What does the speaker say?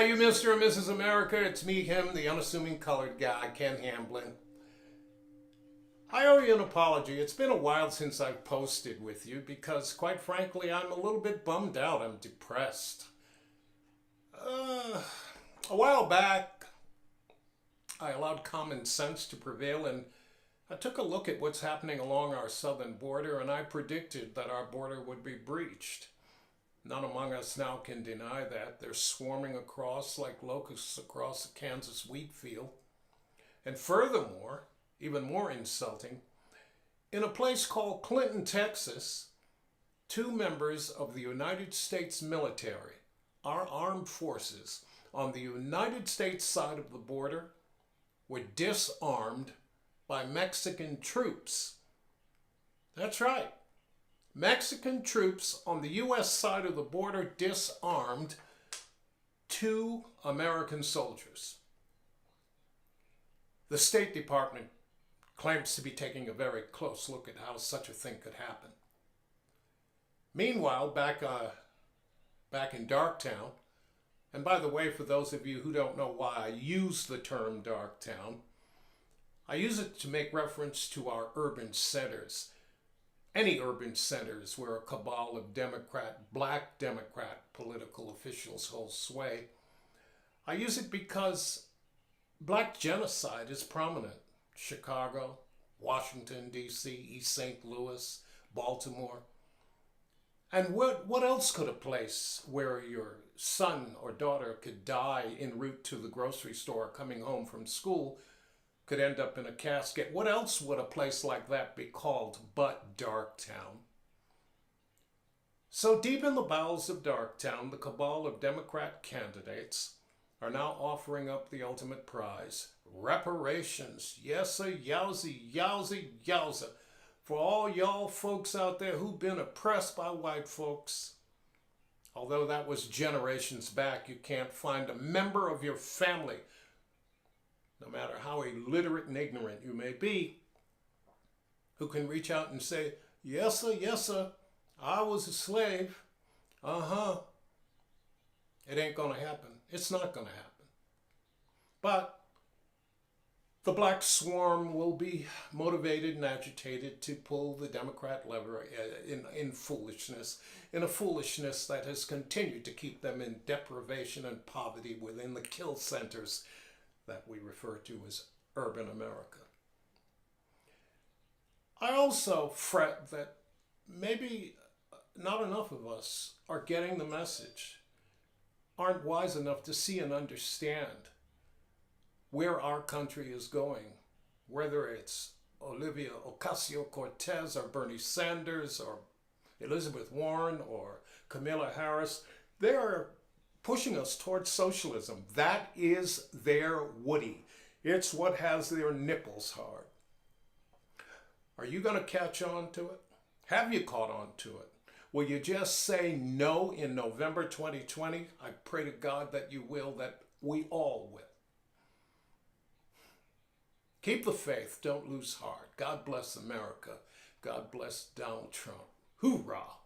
Hi, you Mr. and Mrs. America. It's me, him, the unassuming colored guy, Ken Hamblin. I owe you an apology. It's been a while since I've posted with you because, quite frankly, I'm a little bit bummed out. I'm depressed. A while back, I allowed common sense to prevail and I took a look at what's happening along our southern border and I predicted that our border would be breached. None among us now can deny that. They're swarming across like locusts across a Kansas wheat field. And furthermore, even more insulting, in a place called Clinton, Texas, 2 members of the United States military, our armed forces, on the United States side of the border were disarmed by Mexican troops. That's right. Mexican troops on the U.S. side of the border disarmed 2 American soldiers. The State Department claims to be taking a very close look at how such a thing could happen. Meanwhile, back in Darktown, and by the way, for those of you who don't know why I use the term Darktown, I use it to make reference to our urban centers. Any urban centers where a cabal of black Democrat political officials hold sway. I use it because black genocide is prominent. Chicago, Washington, D.C., East St. Louis, Baltimore. And what else could a place where your son or daughter could die en route to the grocery store coming home from school could end up in a casket? What else would a place like that be called but Darktown? So deep in the bowels of Darktown, the cabal of Democrat candidates are now offering up the ultimate prize, reparations. Yes, a yowza, for all y'all folks out there who've been oppressed by white folks. Although that was generations back, you can't find a member of your family, no matter how illiterate and ignorant you may be, who can reach out and say, yes sir, I was a slave. It ain't gonna happen. It's not gonna happen. But the black swarm will be motivated and agitated to pull the Democrat lever in foolishness, in a foolishness that has continued to keep them in deprivation and poverty within the kill centers that we refer to as urban America. I also fret that maybe not enough of us are getting the message, aren't wise enough to see and understand where our country is going, whether it's Olivia Ocasio-Cortez or Bernie Sanders or Elizabeth Warren or Kamala Harris. They are pushing us towards socialism. That is their woody. It's what has their nipples hard. Are you going to catch on to it? Have you caught on to it? Will you just say no in November 2020? I pray to God that you will, that we all will. Keep the faith. Don't lose heart. God bless America. God bless Donald Trump. Hoorah!